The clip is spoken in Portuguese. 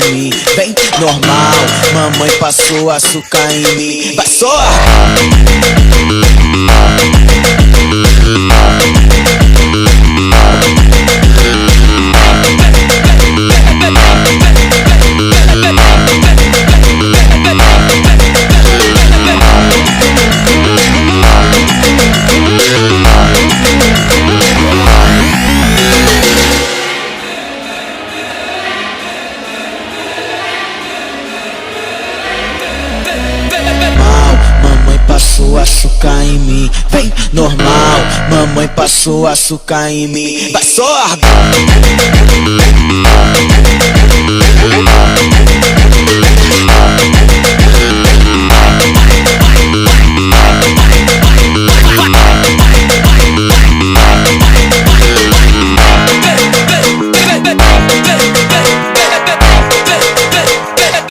em mim. Vem, normal, mamãe passou açúcar em mim. Vai só! Passou açúcar em mim, vem normal, mamãe passou açúcar em mim. Vai só!